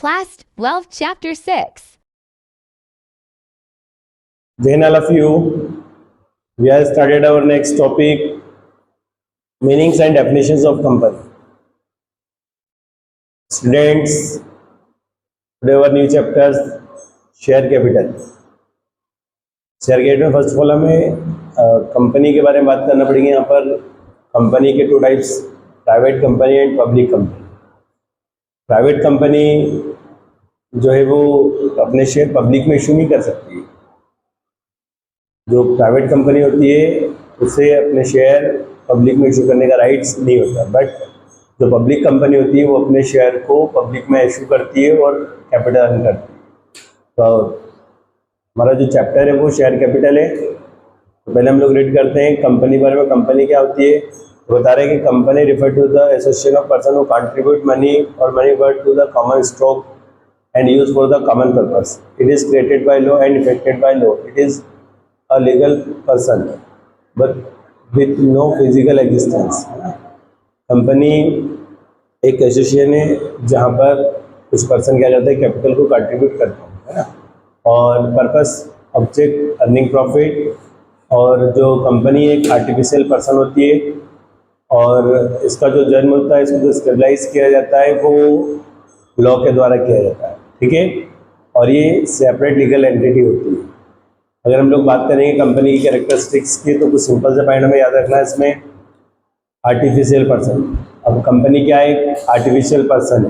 Class 12, Chapter 6. Then all of you, we have started our next topic, meanings and definitions of company. Students, today our new chapters, share capital. Share capital first of all हमें company के बारे में बात करना पड़ेगी. यहाँ पर company के two types, private company and public company. Private company जो है वो अपने शेयर पब्लिक में इशू नहीं कर सकती. जो प्राइवेट कंपनी होती है उसे अपने शेयर पब्लिक में इशू करने का राइट्स नहीं होता. बट जो पब्लिक कंपनी होती है वो अपने शेयर को पब्लिक में इशू करती है और कैपिटल अर्न करती है. तो हमारा जो चैप्टर है वो शेयर कैपिटल है. तो पहले हम लोग रीड करते हैं कंपनी बारे में. कंपनी क्या होती है तो बता रहे हैं कि company refer to the association of person who contribute money और money worth to the common stock and used for the common purpose. It is created by law and effected by law. It is a legal person but with no physical existence. Company एक association है जहाँ पर कुछ person क्या करते हैं, capital को contribute करते हैं, है ना. और पर्पस, ऑब्जेक्ट, अर्निंग प्रॉफिट. और जो कंपनी एक आर्टिफिशियल पर्सन होती है और इसका जो जन्म होता है, इसको जो स्टेबलाइज किया जाता है वो लॉ के द्वारा किया जाता है. ठीक है. और ये सेपरेट लीगल एंटिटी होती है. अगर हम लोग बात करेंगे कंपनी की कैरेक्टरिस्टिक्स की तो कुछ सिंपल से पॉइंट हमें याद रखना है इसमें. Artificial person. अब कंपनी क्या है, आर्टिफिशियल पर्सन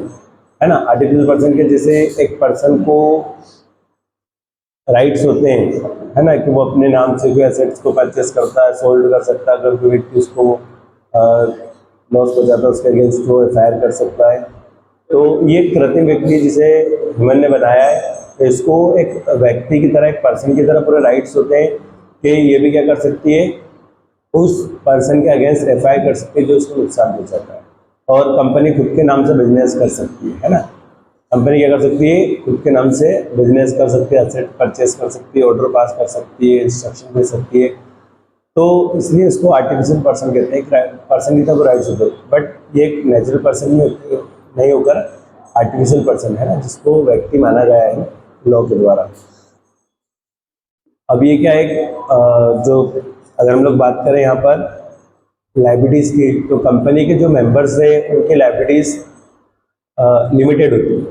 है ना. आर्टिफिशियल पर्सन के जैसे एक पर्सन को राइट्स होते हैं, है ना, कि वो अपने नाम से कोई एसेट्स को परचेस करता है, सोल्ड कर सकता है. अगर कोई व्यक्ति उसको लॉस हो जाता है उसके अगेंस्ट वो एफआईआर कर सकता है. तो ये कृत्रिम व्यक्ति जिसे ह्यूमन ने बनाया है, तो इसको एक व्यक्ति की तरह, एक पर्सन की तरह पूरे राइट्स होते हैं कि ये भी क्या कर सकती है, उस पर्सन के अगेंस्ट एफआईआर कर सकती है जो उसको नुकसान पहुंचाता है. और कंपनी खुद के नाम से बिजनेस कर सकती है ना. कंपनी क्या कर सकती है, खुद के नाम से बिजनेस कर सकती है, एसेट परचेस कर सकती है, ऑर्डर पास कर सकती है, इंस्ट्रक्शन दे सकती है. तो इसलिए इसको आर्टिफिशियल पर्सन कहते हैं. पर्सन की तरह राइट्स होते हैं बट ये एक नेचुरल पर्सन नहीं होकर आर्टिफिशियल पर्सन है ना, जिसको व्यक्ति माना गया है लॉ के द्वारा. अब ये क्या है, जो अगर हम लोग बात करें यहाँ पर लायबिलिटीज़ की, तो कंपनी के जो मेंबर्स हैं उनकी लायबिलिटीज़ लिमिटेड होती है.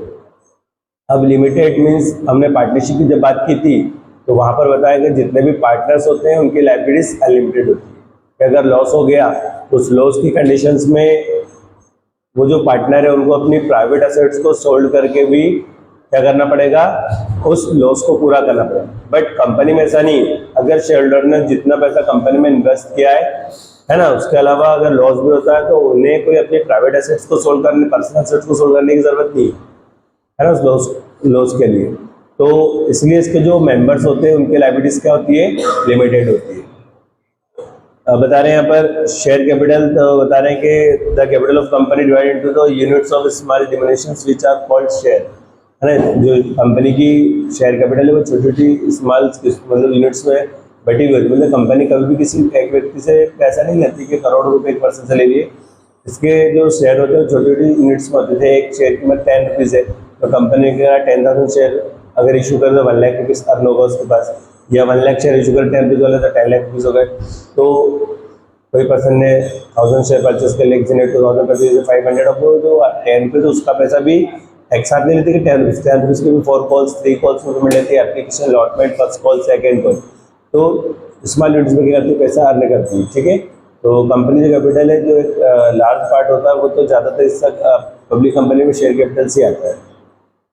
अब लिमिटेड मीन्स हमने पार्टनरशिप की जब बात की थी तो वहाँ पर बताया कि जितने भी पार्टनर्स होते हैं उनकी लायबिलिटीज़ अनलिमिटेड होती है. कि अगर लॉस हो गया तो उस लॉस की कंडीशंस में वो जो पार्टनर है उनको अपनी प्राइवेट एसेट्स को सोल्ड करके भी क्या करना पड़ेगा, उस लॉस को पूरा करना पड़ेगा. बट कंपनी में ऐसा नहीं है. अगर शेयर होल्डर ने जितना पैसा कंपनी में इन्वेस्ट किया है ना, उसके अलावा अगर लॉस भी होता है तो उन्हें कोई अपनी प्राइवेट एसेट्स को सोल्ड करने, पर्सनल एसेट्स को सोल्ड करने की ज़रूरत नहीं है ना, उस लॉस के लिए. तो इसलिए इसके जो मेंबर्स होते हैं उनकी लायबिलिटीज़ क्या होती है, लिमिटेड होती है. बता रहे हैं यहाँ पर शेयर कैपिटल, तो बता रहे हैं कि the capital of company divide into the units of small denominations which are called share, है ना. जो कंपनी की शेयर कैपिटल है वो छोटी छोटी स्मॉल मतलब यूनिट्स में बटी हुई होती है. मतलब कंपनी कभी भी किसी एक व्यक्ति से पैसा नहीं लेती कि करोड़ रुपए एक पर्सन से ले लिए. इसके जो शेयर होते हैं छोटी छोटी यूनिट्स में होते थे. एक शेयर की कीमत 10 रुपीज़ है तो कंपनी का 10,000 शेयर अगर इशू कर तो 1 लाख रुपीज़ अर्न होगा उसके पास, या 1 लाख शेयर इशू कर 10 रुपीज़ वाले तो 10 लाख रुपीज़ हो गए. तो कोई पर्सन ने 1000 शेयर परचेस कर लिया, किसी ने 2000 कर दिया, 500 ऑफ जो 10 रुपये, तो उसका पैसा भी एक साथ नहीं लेते कि 10 रुपीज़ की भी 4 कॉल्स 3 कॉल्स में पेमेंट लेती है. Application allotment, first call, second call. तो स्मॉल यूनिट्स में क्या करती है, पैसा अर्न करती है. ठीक है. तो कंपनी जो कैपिटल है, जो एक लार्ज पार्ट होता है वो तो ज़्यादातर इसका पब्लिक कंपनी में शेयर कैपिटल से आता है.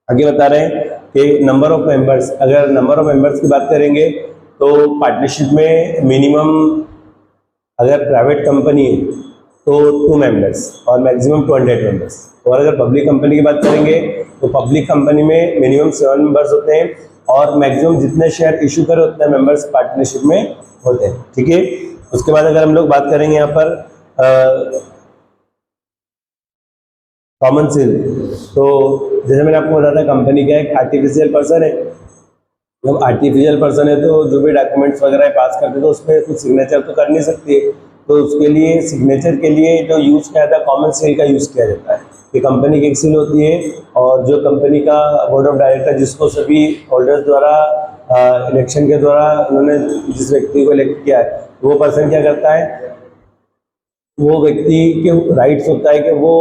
आगे बता रहे हैं कि नंबर ऑफ मेंबर्स. अगर नंबर ऑफ मेंबर्स की बात करेंगे तो पार्टनरशिप में मिनिमम, अगर प्राइवेट कंपनी है तो 2 मेंबर्स और मैक्सिमम 200 मेंबर्स. और अगर पब्लिक कंपनी की बात करेंगे तो पब्लिक कंपनी में मिनिमम 7 मेंबर्स होते हैं और मैक्सिमम जितने शेयर इशू करे उतने मेंबर्स पार्टनरशिप में होते हैं. ठीक है. उसके बाद अगर हम लोग बात करेंगे यहाँ पर कॉमन सेल, तो जैसे मैंने आपको बताया था कंपनी क्या है, एक आर्टिफिशियल पर्सन है. जब आर्टिफिशियल पर्सन है तो जो भी डॉक्यूमेंट्स वगैरह पास करते तो उसमें कुछ सिग्नेचर तो कर नहीं सकती है. तो उसके लिए सिग्नेचर के लिए जो यूज़ किया जाता है कॉमन सील का यूज़ किया जाता है। ये कंपनी की एक सील होती है और जो कंपनी का बोर्ड ऑफ डायरेक्टर जिसको सभी होल्डर्स द्वारा इलेक्शन के द्वारा उन्होंने जिस व्यक्ति को इलेक्ट किया है वो पर्सन क्या करता है, वो व्यक्ति के राइट्स होता है कि वो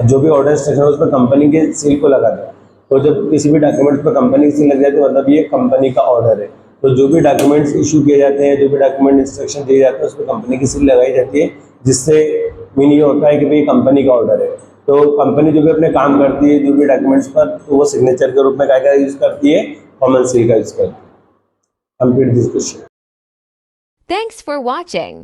जो भी ऑर्डर इंस्ट्रक्शन है उस पर कंपनी के सील को लगा दे। तो जब किसी भी डॉक्यूमेंट्स पर कंपनी की सील लग जाती है मतलब ये कंपनी का ऑर्डर है। तो जो भी डॉक्यूमेंट्स इशू किए जाते हैं, जो भी डॉक्यूमेंट इंस्ट्रक्शन दिए जाते हैं उस पर कंपनी की सील लगाई जाती है, जिससे मीन ये होता है कि भाई कंपनी का ऑर्डर है। तो कंपनी जो भी अपने काम करती है जो भी डॉक्यूमेंट्स पर, तो वो सिग्नेचर के रूप में क्या क्या यूज़ करती है, कॉमन सील का यूज़ करती है। Complete this question. Thanks for watching.